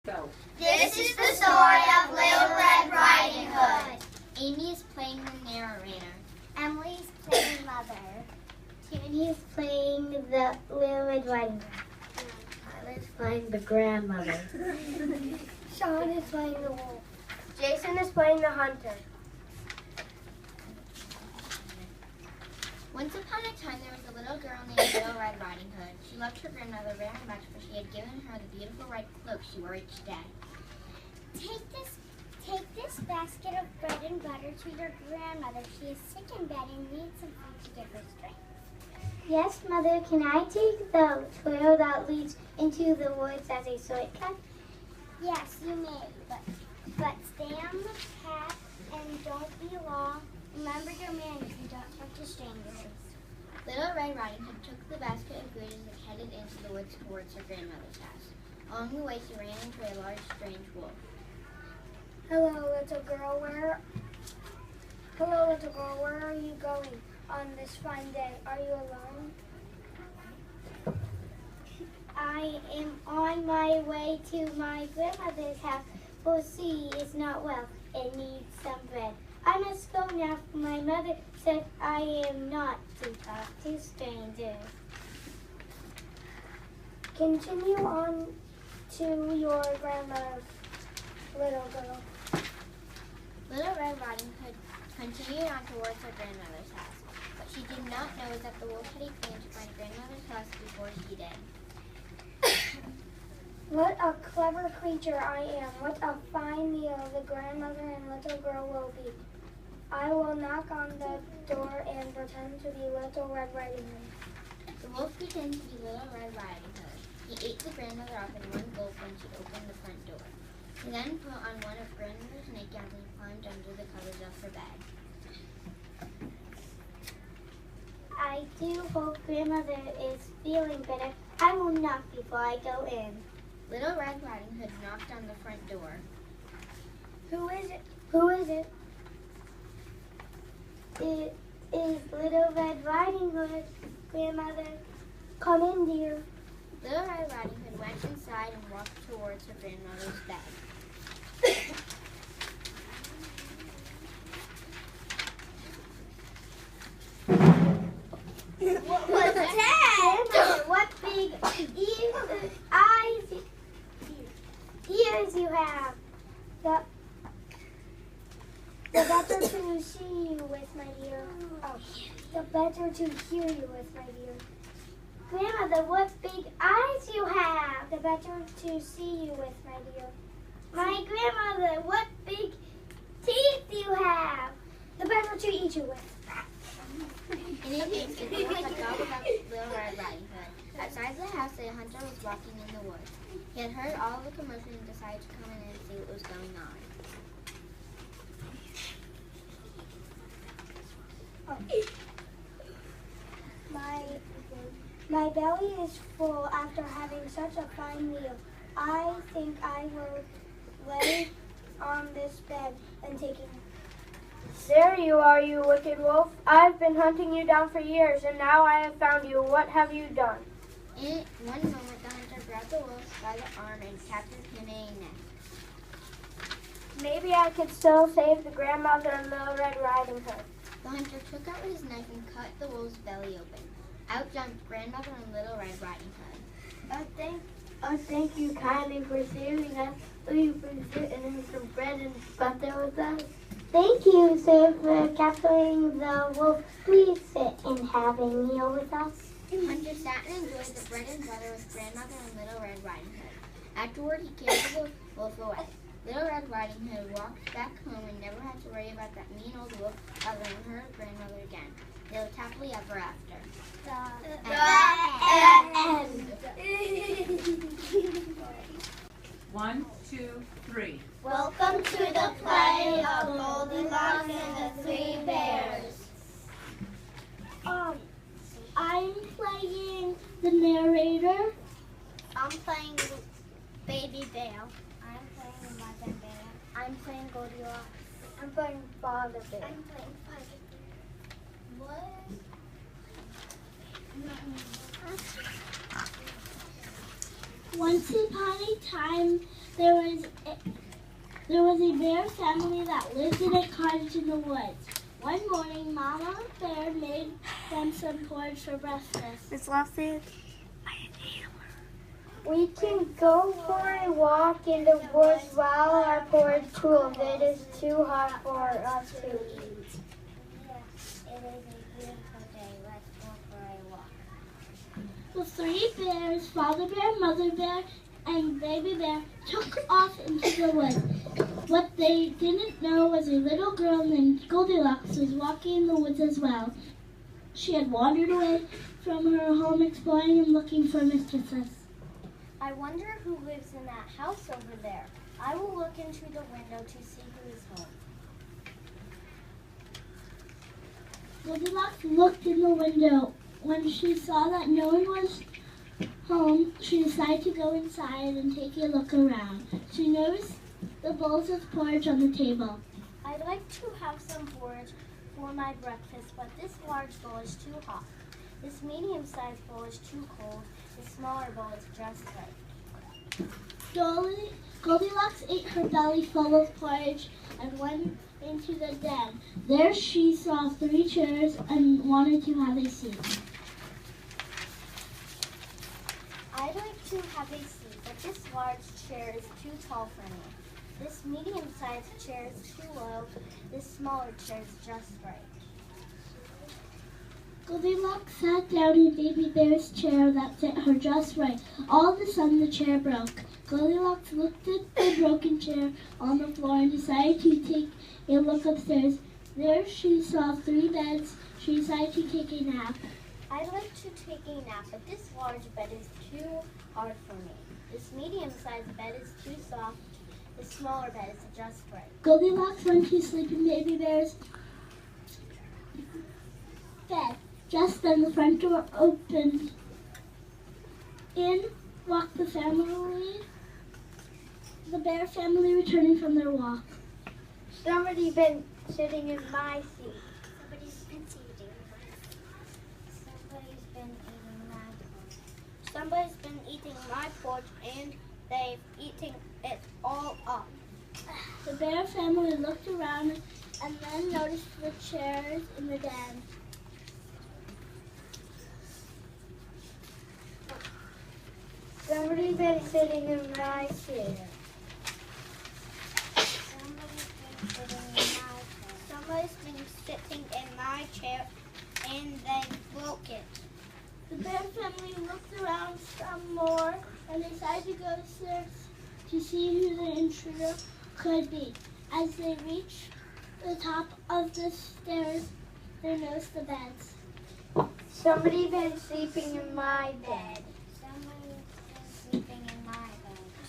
Go. This is the story of Little Red Riding Hood. Amy is playing the narrator. Emily's playing Mother. Tiffany is playing the Little Red Riding Hood. Tyler's playing the grandmother. Sean is playing the wolf. Jason is playing the hunter. Once upon a time, there was a little girl named Little Red Riding Hood. She loved her grandmother very much, for she had given her the beautiful red cloak she wore each day. Take this basket of bread and butter to your grandmother. She is sick in bed and needs some food to give her strength. Yes, Mother. Can I take the trail that leads into the woods as a shortcut? Yes, you may, but stay on the path and don't be long. Remember your manners and don't talk to strangers. Little Red Riding Hood took the basket of goodies and headed into the woods towards her grandmother's house. Along the way, she ran into a large, strange wolf. Hello, little girl. Where are you going on this fine day? Are you alone? I am on my way to my grandmother's house, for she is not well and needs some bread. I must go now, for my mother said I am not to talk to strangers. Continue on to your grandmother, little girl. Little Red Riding Hood continued on towards her grandmother's house. What she did not know is that the wolf had a plan to find grandmother's house before she did. What a clever creature I am. What a fine meal the grandmother and little girl will be. I will knock on the door and pretend to be Little Red Riding Hood. The wolf pretended to be Little Red Riding Hood. He ate the grandmother off in one gulp when she opened the front door. He then put on one of grandmother's nightgowns and climbed under the covers of her bed. I do hope grandmother is feeling better. I will knock before I go in. Little Red Riding Hood knocked on the front door. Who is it? Who is it? It is Little Red Riding Hood, grandmother. Come in, dear. Little Red Riding Hood went inside and walked towards her grandmother's bed. What was that? Grandmother, what big ears you have. The better to see you with, my dear. Oh, the better to hear you with, my dear. Grandmother, what big eyes you have. The better to see you with, my dear. My grandmother, what big teeth you have. The better to eat you with. In an instant, the wolf had gobbled up Little Red Riding Hood. Outside the house, a hunter was walking in the woods. He had heard all the commotion and decided to come in and see what was going on. My belly is full after having such a fine meal. I think I will lay on this bed and take it. There you are, you wicked wolf. I've been hunting you down for years, and now I have found you. What have you done? In one moment, the hunter grabbed the wolf by the arm and captured him in a net. Maybe I could still save the grandmother and Little Red Riding Hood. The hunter took out his knife and cut the wolf's belly open. Out jumped grandmother and Little Red Riding Hood. Thank you kindly for saving us. Will you please sit and have some bread and butter with us? Thank you, sir, for capturing the wolf. Please sit and have a meal with us. The hunter sat and enjoyed the bread and butter with grandmother and Little Red Riding Hood. Afterward, he carried the wolf away. Little Red Riding Hood walked back home and never had to worry about that mean old wolf bothering her grandmother again. They lived happily ever after. One, two, three. Welcome to the play of Goldilocks and the Three Bears. I'm playing the narrator. I'm playing Baby Bear. I'm playing Mother Bear. I'm playing Goldilocks. I'm playing Father Bear. I'm playing Father Bear. What? Once upon a time, There was a bear family that lived in a cottage in the woods. One morning, Mama Bear made them some porridge for breakfast. Miss Lawson, we can go for a walk in the woods while our porridge cools. It is too hot for us to eat. Yes, it is a beautiful day. Let's go for a walk. The three bears, Father Bear, Mother Bear, and Baby Bear, took off into the woods. What they didn't know was a little girl named Goldilocks was walking in the woods as well. She had wandered away from her home exploring and looking for mistresses. I wonder who lives in that house over there. I will look into the window to see who is home. Goldilocks looked in the window. When she saw that no one was home, she decided to go inside and take a look around. She noticed the bowls of porridge on the table. I'd like to have some porridge for my breakfast, but this large bowl is too hot. This medium-sized bowl is too cold. The smaller bowl is just right. Goldilocks ate her belly full of porridge and went into the den. There she saw 3 chairs and wanted to have a seat. I'd like to have a seat, but this large chair is too tall for me. This medium-sized chair is too low. This smaller chair is just right. Goldilocks sat down in Baby Bear's chair that fit her just right. All of a sudden the chair broke. Goldilocks looked at the broken chair on the floor and decided to take a look upstairs. There she saw 3 beds. She decided to take a nap. I'd like to take a nap, but this large bed is too hard for me. This medium-sized bed is too soft. This smaller bed is just right. Goldilocks went to sleep in Baby Bear's bed. Just then the front door opened. In walked the bear family returning from their walk. Somebody's been sitting in my seat. Somebody's been eating my porridge. Somebody's been eating my porridge, and they've eaten it all up. The bear family looked around and then noticed the chairs in the den. Somebody's been sitting in my seat. Somebody's been sitting in my chair, and they broke it. The bear family looked around some more and decided to go upstairs to see who the intruder could be. As they reached the top of the stairs, they noticed the beds. Somebody's been sleeping in my bed.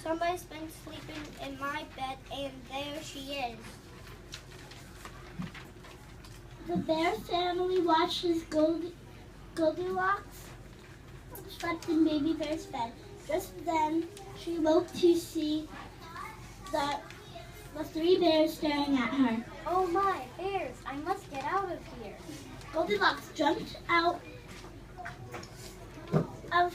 Somebody's been sleeping in my bed, and there she is. The bear family watched as Goldilocks slept in Baby Bear's bed. Just then, she woke to see the 3 bears staring at her. Oh my, bears, I must get out of here. Goldilocks jumped out of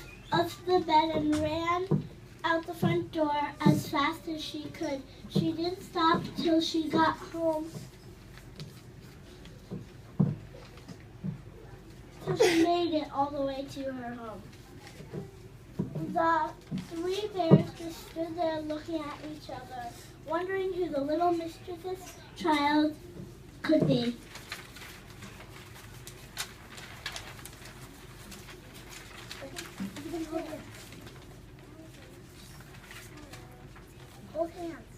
the bed and ran out the front door as fast as she could. She didn't stop till she got home. Till she made it all the way to her home. The 3 bears just stood there looking at each other, wondering who the little mischievous child could be. Hold hands.